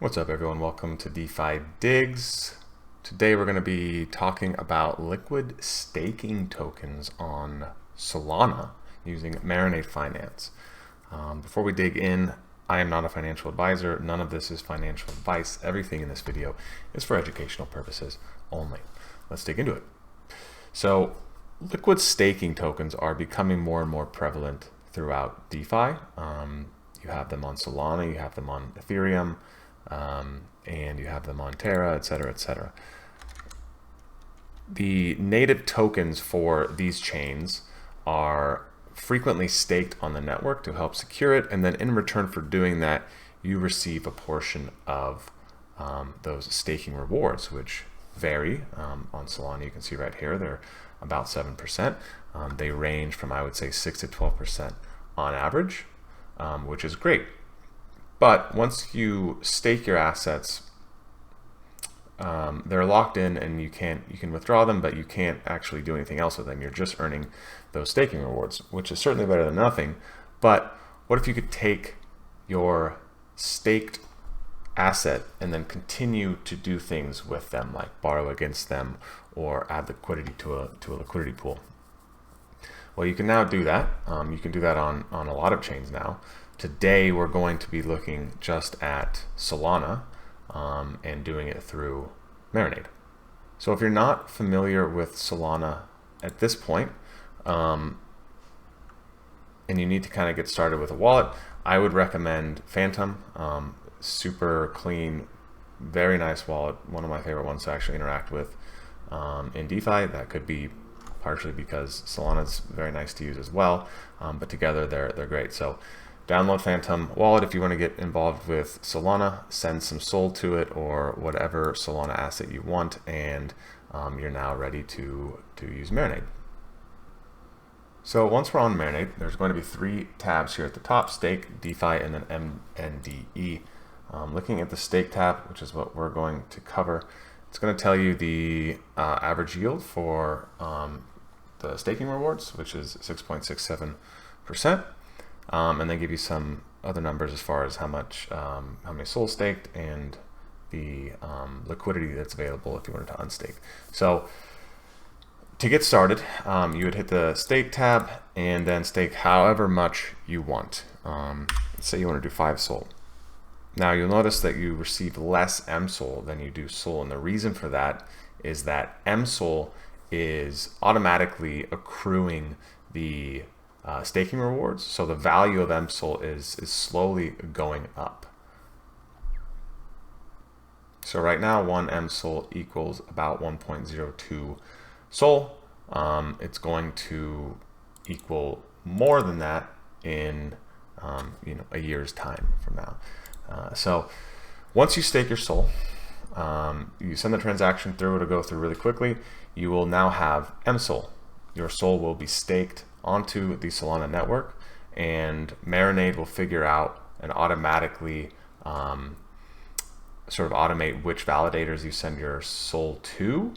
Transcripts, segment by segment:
What's up, everyone? Welcome to DeFi Digs. Today we're going to be talking about liquid staking tokens on Solana using Marinade Finance. Before we dig in, I am not a financial advisor. None of this is financial advice. Everything in this video is for educational purposes only. Let's dig into it. So, liquid staking tokens are becoming more and more prevalent throughout DeFi. You have them on Solana, you have them on Ethereum, and you have them on Terra, etc., etc. The native tokens for these chains are frequently staked on the network to help secure it, and then in return for doing that, you receive a portion of those staking rewards, which vary. On Solana, you can see right here, they're about 7%. They range from, I would say, 6 to 12% on average, which is great. But once you stake your assets, they're locked in, and you can withdraw them, but you can't actually do anything else with them. You're just earning those staking rewards, which is certainly better than nothing. But what if you could take your staked asset and then continue to do things with them, like borrow against them or add liquidity to a liquidity pool? Well, you can now do that. You can do that on a lot of chains now. Today, we're going to be looking just at Solana and doing it through Marinade. So if you're not familiar with Solana at this point, and you need to kind of get started with a wallet, I would recommend Phantom. Super clean, very nice wallet. One of my favorite ones to actually interact with in DeFi. That could be partially because Solana's very nice to use as well, but together they're great. So download Phantom Wallet if you want to get involved with Solana, send some SOL to it or whatever Solana asset you want, and you're now ready to use Marinade. So once we're on Marinade, there's going to be 3 tabs here at the top: Stake, DeFi, and then MNDE. Looking at the Stake tab, which is what we're going to cover, it's going to tell you the average yield for the staking rewards, which is 6.67%. And then give you some other numbers as far as how many SOL staked and the liquidity that's available if you wanted to unstake. So to get started, you would hit the stake tab and then stake however much you want. Let's say you want to do 5 SOL. Now you'll notice that you receive less mSOL than you do SOL, and the reason for that is that mSOL is automatically accruing the staking rewards, so the value of mSOL is slowly going up. So right now, 1 mSOL equals about 1.02 SOL. It's going to equal more than that in a year's time from now. So once you stake your SOL, you send the transaction through. It'll go through really quickly. You will now have mSOL. Your SOL will be staked onto the Solana network, and Marinade will figure out and automatically sort of automate which validators you send your SOL to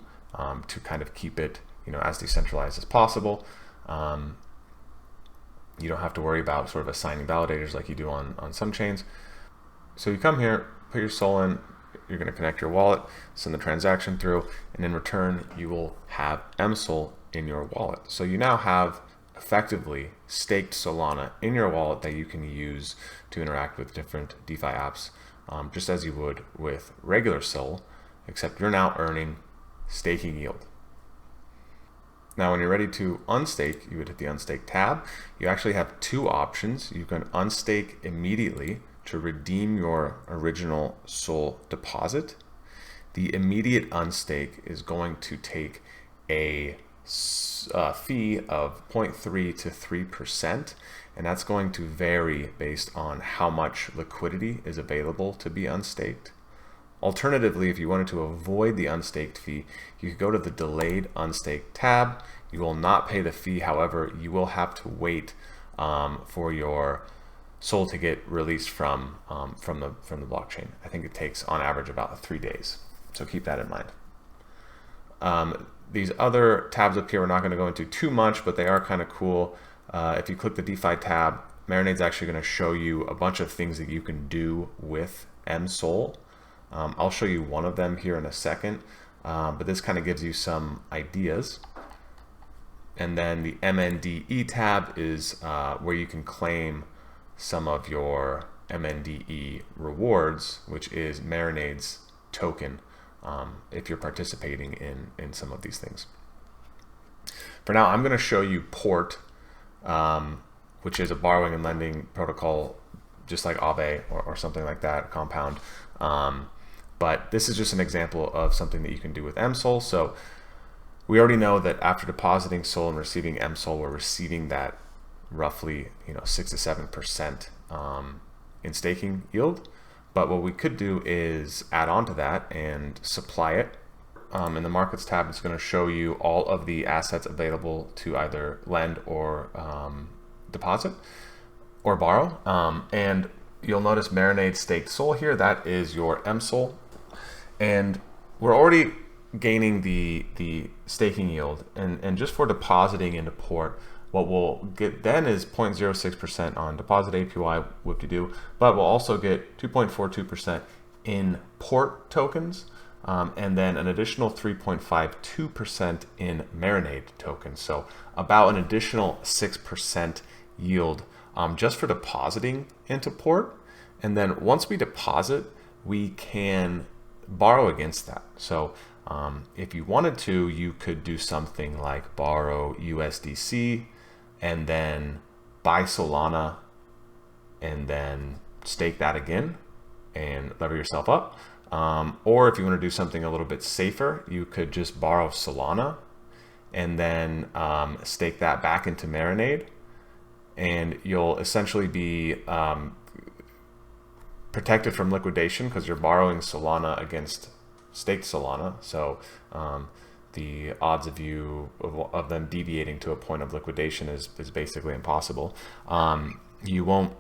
kind of keep it as decentralized as possible. You don't have to worry about sort of assigning validators like you do on some chains. So you come here, put your SOL in, you're going to connect your wallet, send the transaction through, and in return you will have mSOL in your wallet. So you now have effectively staked Solana in your wallet that you can use to interact with different DeFi apps, just as you would with regular SOL, except you're now earning staking yield. Now when you're ready to unstake, you would hit the unstake tab. You actually have 2 options. You can unstake immediately to redeem your original SOL deposit. The immediate unstake is going to take a fee of 0.3 to 3%, and that's going to vary based on how much liquidity is available to be unstaked. Alternatively, if you wanted to avoid the unstaked fee, you could go to the delayed unstake tab. You will not pay the fee. However, you will have to wait for your SOL to get released from the blockchain. I think it takes on average about 3 days. So keep that in mind. These other tabs up here we're not going to go into too much, but they are kind of cool. If you click the DeFi tab, Marinade's actually going to show you a bunch of things that you can do with mSOL. I'll show you one of them here in a second, but this kind of gives you some ideas. And then the MNDE tab is where you can claim some of your MNDE rewards, which is Marinade's token, if you're participating in some of these things. For now, I'm going to show you Port, which is a borrowing and lending protocol, just like Aave or something like that, Compound. But this is just an example of something that you can do with mSOL. So we already know that after depositing SOL and receiving mSOL, we're receiving that roughly 6 to 7% in staking yield. But what we could do is add on to that and supply it. In the markets tab, it's going to show you all of the assets available to either lend or deposit or borrow. And you'll notice Marinade staked SOL here. That is your mSOL. And we're already gaining the staking yield. And just for depositing into Port, what we'll get then is 0.06% on deposit APY, whoop-de-doo, but we'll also get 2.42% in Port tokens, and then an additional 3.52% in Marinade tokens. So about an additional 6% yield just for depositing into Port. And then once we deposit, we can borrow against that. So if you wanted to, you could do something like borrow USDC and then buy Solana and then stake that again and lever yourself up. Or if you want to do something a little bit safer, you could just borrow Solana and then stake that back into Marinade, and you'll essentially be protected from liquidation because you're borrowing Solana against staked Solana. So the odds of them deviating to a point of liquidation is basically impossible. You won't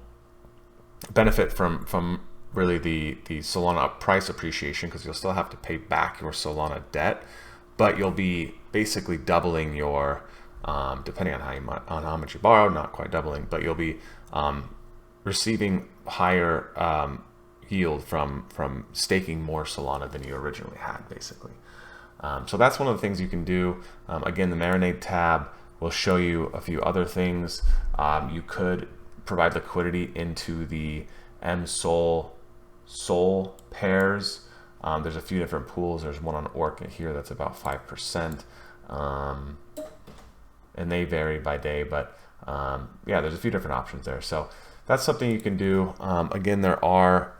benefit from really the Solana price appreciation because you'll still have to pay back your Solana debt, but you'll be basically doubling your, depending on how much you borrow, not quite doubling, but you'll be receiving higher yield from staking more Solana than you originally had, basically. So that's one of the things you can do. Again, the Marinade tab will show you a few other things. You could provide liquidity into the mSOL SOL pairs. There's a few different pools. There's one on Orca here that's about 5%, and they vary by day, but yeah, there's a few different options there. So that's something you can do. Again, there are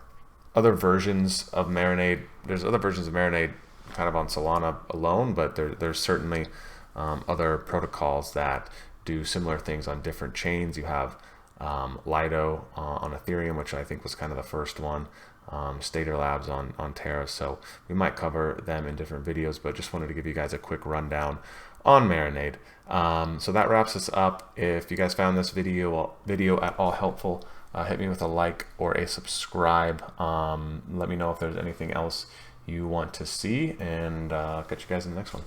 other versions of Marinade. There's other versions of Marinade kind of on Solana alone, but there's certainly other protocols that do similar things on different chains. You have Lido on Ethereum, which I think was kind of the first one, Stater Labs on Terra. So we might cover them in different videos, but just wanted to give you guys a quick rundown on Marinade. So that wraps us up. If you guys found this video at all helpful, hit me with a like or a subscribe. Let me know if there's anything else you want to see, and catch you guys in the next one.